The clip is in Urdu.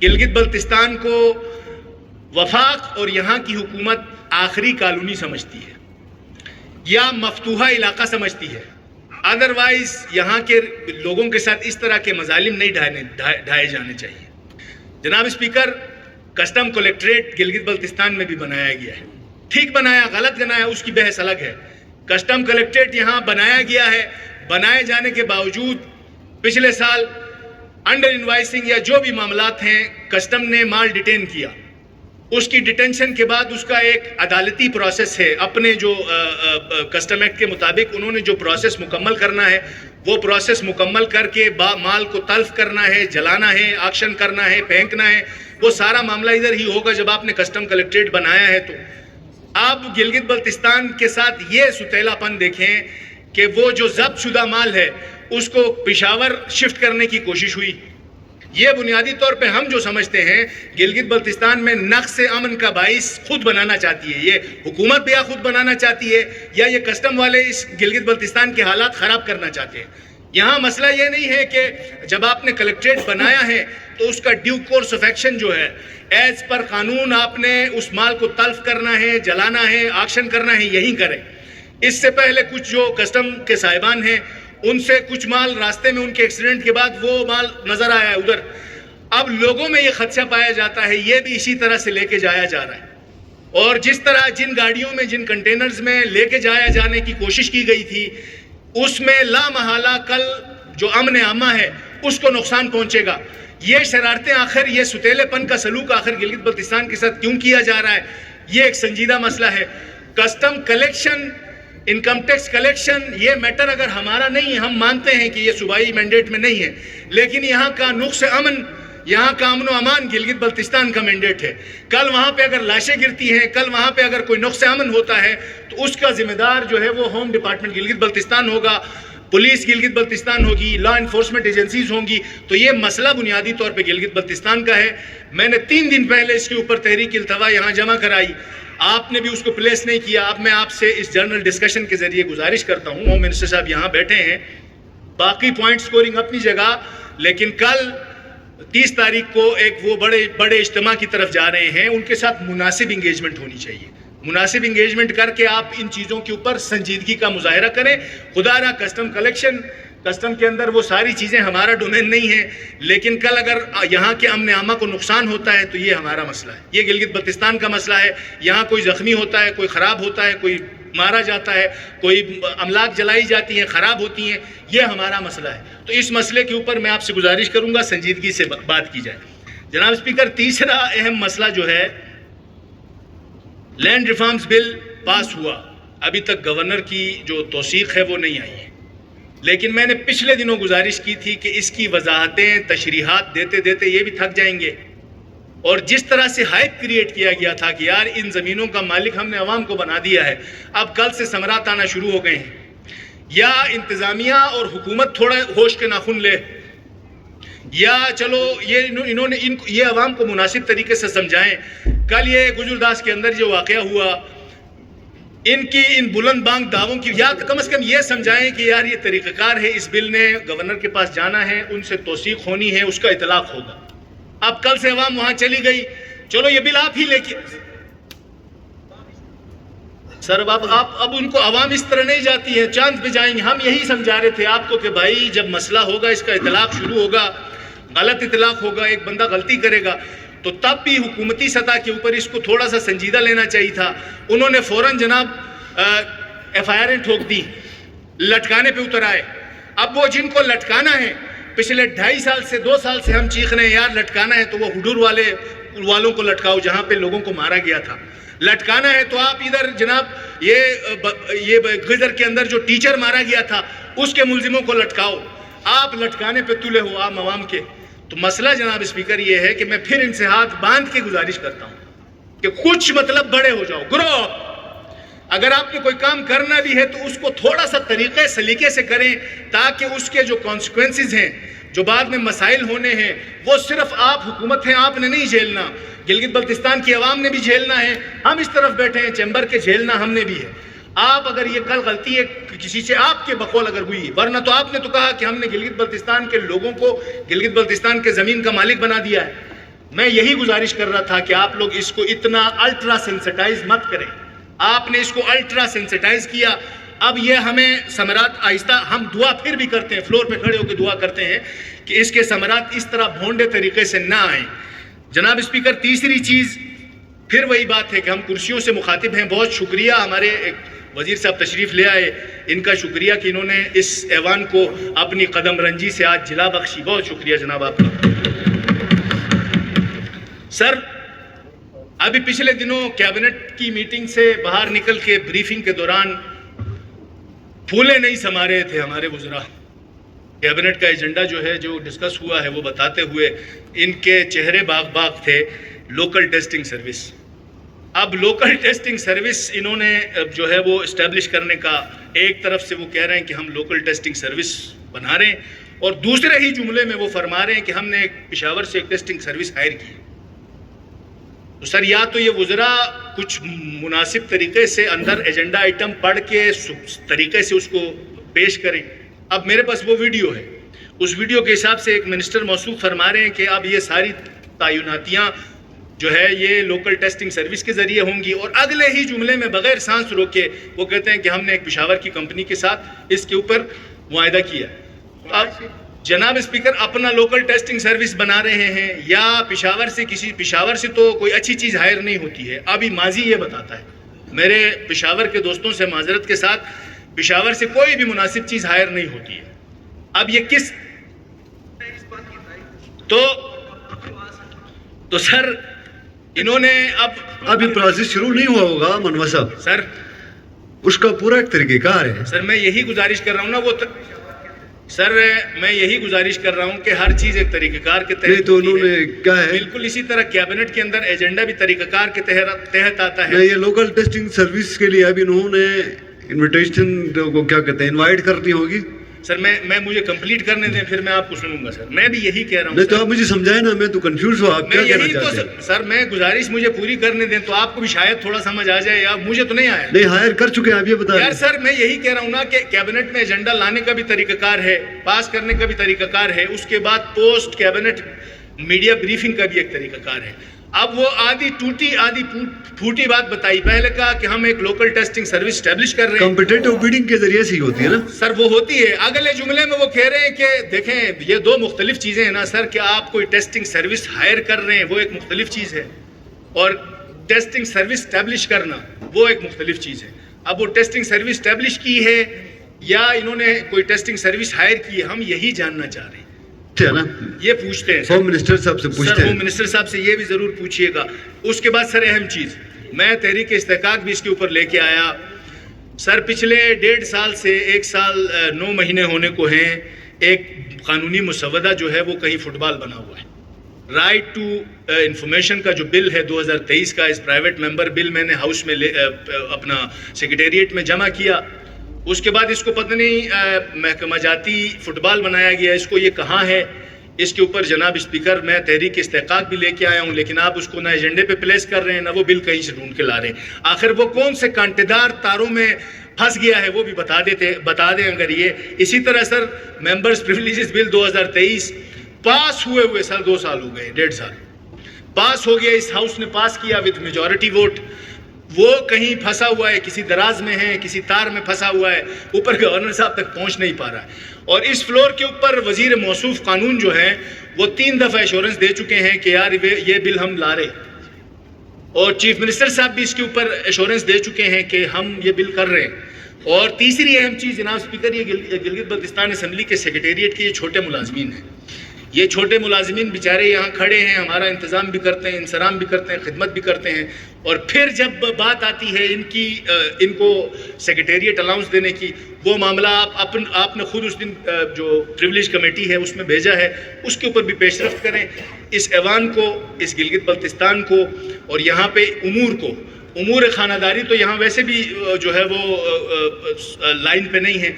گلگت بلتستان کو وفاق اور یہاں کی حکومت آخری کالونی سمجھتی ہے یا مفتوحہ علاقہ سمجھتی ہے. ادروائز یہاں کے لوگوں کے ساتھ اس طرح کے مظالم نہیں ڈھائے جانے چاہیے. جناب اسپیکر، کسٹم کلیکٹریٹ گلگت بلتستان میں بھی بنایا گیا ہے. ٹھیک بنایا غلط بنایا اس کی بحث الگ ہے. کسٹم کلیکٹریٹ یہاں بنایا گیا ہے. بنائے جانے کے باوجود پچھلے سال انڈر انوائسنگ یا جو بھی معاملات ہیں کسٹم نے مال ڈیٹین کیا. اس کی ڈیٹینشن کے بعد اس کا ایک عدالتی پروسیس ہے. اپنے جو کسٹم ایکٹ کے مطابق انہوں نے جو پروسیس مکمل کرنا ہے وہ پروسیس مکمل کر کے مال کو تلف کرنا ہے، جلانا ہے، آکشن کرنا ہے، پھینکنا ہے. وہ سارا معاملہ ادھر ہی ہوگا جب آپ نے کسٹم کلیکٹریٹ بنایا ہے. تو آپ گلگت بلتستان کے ساتھ یہ ستیلا پن دیکھیں کہ وہ جو ضبط شدہ مال ہے اس کو پشاور شفٹ کرنے کی کوشش ہوئی. یہ بنیادی طور پہ ہم جو سمجھتے ہیں گلگت بلتستان میں نقص امن کا باعث خود بنانا چاہتی ہے. یہ حکومت بھی خود بنانا چاہتی ہے یا یہ کسٹم والے اس گلگت بلتستان کے حالات خراب کرنا چاہتے ہیں. یہاں مسئلہ یہ نہیں ہے کہ جب آپ نے کلیکٹریٹ بنایا ہے تو اس کا ڈیو کورس آف ایکشن جو ہے ایز پر قانون آپ نے اس مال کو تلف کرنا ہے، جلانا ہے، آکشن کرنا ہے، یہی کریں. اس سے پہلے کچھ جو کسٹم کے صاحبان ہیں ان سے کچھ مال راستے میں ان کے ایکسیڈنٹ کے بعد وہ مال نظر آیا ہے ادھر. اب لوگوں میں یہ خدشہ پایا جاتا ہے یہ بھی اسی طرح سے لے کے جایا جا رہا ہے. اور جس طرح جن گاڑیوں میں جن کنٹینرز میں لے کے جایا جانے کی کوشش کی گئی تھی اس میں لا محالہ کل جو امن عامہ ہے اس کو نقصان پہنچے گا. یہ شرارتیں آخر یہ ستیلے پن کا سلوک آخر گلگت بلتستان کے ساتھ کیوں کیا جا رہا ہے؟ یہ ایک سنجیدہ مسئلہ ہے. Custom collection, income tax collection یہ میٹر اگر ہمارا نہیں ہے، ہم مانتے ہیں کہ یہ صوبائی مینڈیٹ میں نہیں ہے، لیکن یہاں کا نقص امن، یہاں کا امن و امان گلگت بلتستان کا مینڈیٹ ہے. کل وہاں پہ اگر لاشیں گرتی ہیں، کل وہاں پہ اگر کوئی نقص امن ہوتا ہے تو اس کا ذمہ دار جو ہے وہ ہوم ڈپارٹمنٹ گلگت بلتستان ہوگا، پولیس گلگت بلتستان ہوگی، لا انفورسمنٹ ایجنسیز ہوں گی. تو یہ مسئلہ بنیادی طور پہ گلگت بلتستان کا ہے. میں نے 3 دن پہلے اس کے اوپر تحریک التوا یہاں جمع کرائی. آپ نے بھی اس کو پلیس نہیں کیا. اب میں آپ سے اس جنرل ڈسکشن کے ذریعے گزارش کرتا ہوں، ہوم منسٹر صاحب یہاں بیٹھے ہیں، باقی پوائنٹ سکورنگ اپنی جگہ، لیکن کل 30 تاریخ کو ایک وہ بڑے اجتماع کی طرف جا رہے ہیں، ان کے ساتھ مناسب انگیجمنٹ ہونی چاہیے. مناسب انگیجمنٹ کر کے آپ ان چیزوں کے اوپر سنجیدگی کا مظاہرہ کریں. خدا را کسٹم کلیکشن، کسٹم کے اندر وہ ساری چیزیں ہمارا ڈومین نہیں ہے، لیکن کل اگر یہاں کے امن عامہ کو نقصان ہوتا ہے تو یہ ہمارا مسئلہ ہے، یہ گلگت بلتستان کا مسئلہ ہے. یہاں کوئی زخمی ہوتا ہے، کوئی خراب ہوتا ہے، کوئی مارا جاتا ہے، کوئی املاک جلائی جاتی ہیں، خراب ہوتی ہیں، یہ ہمارا مسئلہ ہے. تو اس مسئلے کے اوپر میں آپ سے گزارش کروں گا سنجیدگی سے بات کی جائے. جناب اسپیکر، تیسرا اہم مسئلہ جو ہے لینڈ ریفارمز بل پاس ہوا، ابھی تک گورنر کی جو توثیق ہے وہ نہیں آئی ہے، لیکن میں نے پچھلے دنوں گزارش کی تھی کہ اس کی وضاحتیں تشریحات دیتے دیتے یہ بھی تھک جائیں گے. اور جس طرح سے ہائپ کریٹ کیا گیا تھا کہ یار ان زمینوں کا مالک ہم نے عوام کو بنا دیا ہے، اب کل سے ثمرات آنا شروع ہو گئے ہیں. یا انتظامیہ اور حکومت تھوڑا ہوش کے ناخن لے، یا چلو انہوں نے یہ عوام کو مناسب طریقے سے سمجھائیں. کل یہ گجرداس کے اندر جو واقعہ ہوا، ان کی ان بلند بانگ دعووں کی یا کم از کم یہ سمجھائیں کہ یار یہ طریقہ کار ہے، اس بل نے گورنر کے پاس جانا ہے، ان سے توثیق ہونی ہے، اس کا اطلاق ہوگا. اب کل سے عوام وہاں چلی گئی، چلو یہ بل آپ ہی لے کے سر اب ان کو عوام اس طرح نہیں جاتی ہے، چاند پہ جائیں گے. ہم یہی سمجھا رہے تھے آپ کو کہ بھائی جب مسئلہ ہوگا اس کا اطلاق شروع ہوگا، غلط اطلاق ہوگا، ایک بندہ غلطی کرے گا تو تب بھی حکومتی سطح کے اوپر اس کو تھوڑا سا سنجیدہ لینا چاہیے تھا. انہوں نے فوراً جناب ایف آئی آر ٹھوک دی، لٹکانے پہ اتر آئے. اب وہ جن کو لٹکانا ہے، پچھلے 2.5 سال سے 2 سال سے ہم چیخ رہے ہیں یار لٹکانا ہے تو وہ حڈور والوں کو لٹکاؤ جہاں پہ لوگوں کو مارا گیا تھا. لٹکانا ہے تو آپ ادھر جناب یہ غزر کے اندر جو ٹیچر مارا گیا تھا اس کے ملزموں کو لٹکاؤ. آپ لٹکانے پہ تلے ہو عام عوام کے. تو مسئلہ جناب اسپیکر یہ ہے کہ میں پھر ان سے ہاتھ باندھ کے گزارش کرتا ہوں کہ کچھ مطلب بڑے ہو جاؤ، گرو اپ. اگر آپ نے کوئی کام کرنا بھی ہے تو اس کو تھوڑا سا طریقے سلیقے سے کریں تاکہ اس کے جو کانسیکوینسز ہیں، جو بعد میں مسائل ہونے ہیں، وہ صرف آپ حکومت ہیں آپ نے نہیں جھیلنا، گلگت بلتستان کی عوام نے بھی جھیلنا ہے. ہم اس طرف بیٹھے ہیں چیمبر کے، جھیلنا ہم نے بھی ہے. آپ اگر یہ کل غلطی ہے کسی سے آپ کے بقول اگر ہوئی، ورنہ تو آپ نے تو کہا کہ ہم نے گلگت بلتستان کے لوگوں کو گلگت بلتستان کے زمین کا مالک بنا دیا ہے. میں یہی گزارش کر رہا تھا کہ آپ لوگ اس کو اتنا الٹرا سینسٹائز مت کریں. آپ نے اس کو الٹرا سینسٹائز کیا. اب یہ ہمیں ثمرات آہستہ ہم دعا پھر بھی کرتے ہیں, فلور پہ کھڑے ہو کے دعا کرتے ہیں کہ اس کے ثمرات اس طرح بھونڈے طریقے سے نہ آئیں. جناب اسپیکر, تیسری چیز پھر وہی بات ہے کہ ہم کرسیوں سے مخاطب ہیں. بہت شکریہ, ہمارے وزیر صاحب تشریف لے آئے, ان کا شکریہ کہ انہوں نے اس ایوان کو اپنی قدم رنجی سے آج جلا بخشی. بہت شکریہ جناب آپ کا. سر, ابھی پچھلے دنوں کیبنٹ کی میٹنگ سے باہر نکل کے بریفنگ کے دوران پھولے نہیں سما رہے تھے ہمارے وزراء. کیبنٹ کا ایجنڈا جو ہے, جو ڈسکس ہوا ہے, وہ بتاتے ہوئے ان کے چہرے باغ باغ تھے. Local testing service. اب لوکل ٹیسٹنگ سروس انہوں نے جو ہے وہ اسٹیبلش کرنے کا, ایک طرف سے وہ کہہ رہے ہیں کہ ہم لوکل ٹیسٹنگ سروس بنا رہے ہیں, اور دوسرے ہی جملے میں وہ فرما رہے ہیں کہ ہم نے پشاور سے ایک ٹیسٹنگ سروس ہائر کی. تو سر, یا تو یہ وزراء کچھ مناسب طریقے سے اندر ایجنڈا آئٹم پڑھ کے طریقے سے اس کو پیش کریں. اب میرے پاس وہ ویڈیو ہے, اس ویڈیو کے حساب سے ایک منسٹر موصوف فرما رہے ہیں کہ اب یہ ساری تعیناتیاں جو ہے یہ لوکل ٹیسٹنگ سروس کے ذریعے ہوں گی, اور اگلے ہی جملے میں بغیر سانس روکے وہ کہتے ہیں کہ ہم نے ایک پشاور کی کمپنی کے ساتھ اس کے اوپر معاہدہ کیا. اب جناب اسپیکر, اپنا لوکل ٹیسٹنگ سروس بنا رہے ہیں یا پشاور سے تو کوئی اچھی چیز ہائر نہیں ہوتی ہے. ابھی ماضی یہ بتاتا ہے, میرے پشاور کے دوستوں سے معذرت کے ساتھ, پشاور سے کوئی بھی مناسب چیز ہائر نہیں ہوتی ہے. اب یہ کس تو سر انہوں نے اب یہ پروسیس شروع نہیں ہوا ہوگا منوا صاحب. سر اس کا پورا ایک طریقہ کار ہے. سر میں یہی گزارش کر رہا ہوں نا, سر میں یہی گزارش کر رہا ہوں کہ ہر چیز ایک طریقہ کار کے تحت. تو انہوں نے کیا ہے, بالکل اسی طرح کیبنٹ کے اندر ایجنڈا بھی طریقہ کار کے تحت آتا ہے. یہ لوکل ٹیسٹنگ سروس کے لیے ابھی انہوں نے انویٹیشن کو کیا کہتے ہیں, انوائٹ کرنی ہوگی. سر میں مجھے کمپلیٹ کرنے دیں, پھر میں آپ کو سنوں گا. سر میں بھی یہی کہہ رہا ہوں. نہیں تو آپ مجھے سمجھائیں نا, میں تو کنفیوز ہوں, آپ کیا کہنا چاہتے ہیں. سر میں گزارش مجھے پوری کرنے دیں تو آپ کو بھی شاید تھوڑا سمجھ آ جائے, یا مجھے تو نہیں آیا. نہیں, ہائر کر چکے ہیں آپ, یہ بتا یار. سر میں یہی کہہ رہا ہوں نا کہ کیبنٹ میں ایجنڈا لانے کا بھی طریقہ کار ہے, پاس کرنے کا بھی طریقہ کار ہے, اس کے بعد پوسٹ کیبنٹ میڈیا بریفنگ کا بھی ایک طریقہ کار ہے. اب وہ آدھی ٹوٹی آدھی پھوٹی بات بتائی. پہلے کہا کہ ہم ایک لوکل ٹیسٹنگ سروس اسٹیبلش کر رہے ہیں, کمپیٹیٹو بیڈنگ کے ذریعے سے ہی ہوتی ہے نا. سر وہ ہوتی ہے. اگلے جملے میں وہ کہہ رہے ہیں کہ دیکھیں یہ دو مختلف چیزیں ہیں نا سر, کہ آپ کوئی ٹیسٹنگ سروس ہائر کر رہے ہیں وہ ایک مختلف چیز ہے, اور ٹیسٹنگ سروس اسٹیبلش کرنا وہ ایک مختلف چیز ہے. اب وہ ٹیسٹنگ سروس اسٹیبلش کی ہے یا انہوں نے کوئی ٹیسٹنگ سروس ہائر کی ہے, ہم یہی جاننا چاہ رہے ہیں. یہ پوچھتے ہیں ہوم منسٹر صاحب سے پوچھتے ہیں. ہوم منسٹر صاحب سے یہ بھی ضرور پوچھئے گا. اس کے بعد سر اہم چیز, میں تحریک استحقاق بھی اس کے اوپر لے کے آیا. سر پچھلے 1.5 سال سے 1 سال 9 مہینے ہونے کو ہیں, ایک قانونی مسودہ جو ہے وہ کہیں فٹ بال بنا ہوا ہے. رائٹ ٹو انفارمیشن کا جو بل ہے 2023 کا, اس پرائیویٹ ممبر بل میں نے ہاؤس میں اپنا سیکریٹریٹ میں جمع کیا. اس کے بعد اس کو پتہ نہیں محکمہ جاتی فٹ بال بنایا گیا. اس کو یہ کہاں ہے, اس کے اوپر جناب اسپیکر میں تحریک استحقاق بھی لے کے آیا ہوں, لیکن آپ اس کو نہ ایجنڈے پہ پلیس کر رہے ہیں نہ وہ بل کہیں سے ڈھونڈ کے لا رہے ہیں. آخر وہ کون سے کانٹے دار تاروں میں پھنس گیا ہے وہ بھی بتا دیں اگر یہ. اسی طرح سر ممبرز پریویلیجز بل 2023 پاس ہوئے سر 2 سال ہو گئے, 1.5 سال پاس ہو گیا. اس ہاؤس نے پاس کیا وتھ میجورٹی ووٹ. وہ کہیں پھنسا ہوا ہے, کسی دراز میں ہے, کسی تار میں پھنسا ہوا ہے, اوپر گورنر صاحب تک پہنچ نہیں پا رہا ہے. اور اس فلور کے اوپر وزیر موصوف قانون جو ہے وہ 3 دفعہ ایشورنس دے چکے ہیں کہ یار یہ بل ہم لا رہے, اور چیف منسٹر صاحب بھی اس کے اوپر ایشورنس دے چکے ہیں کہ ہم یہ بل کر رہے ہیں. اور تیسری اہم چیز جناب اسپیکر, یہ گلگت بلتستان اسمبلی کے سیکریٹریٹ کے یہ چھوٹے ملازمین ہیں. یہ چھوٹے ملازمین بیچارے یہاں کھڑے ہیں, ہمارا انتظام بھی کرتے ہیں, انصرام بھی کرتے ہیں, خدمت بھی کرتے ہیں, اور پھر جب بات آتی ہے ان کو سیکریٹریٹ الاؤنس دینے کی, وہ معاملہ آپ نے خود اس دن جو پریویلیج کمیٹی ہے اس میں بھیجا ہے, اس کے اوپر بھی پیش رفت کریں. اس ایوان کو, اس گلگت بلتستان کو, اور یہاں پہ امور خانہ داری تو یہاں ویسے بھی جو ہے وہ لائن پہ نہیں ہے.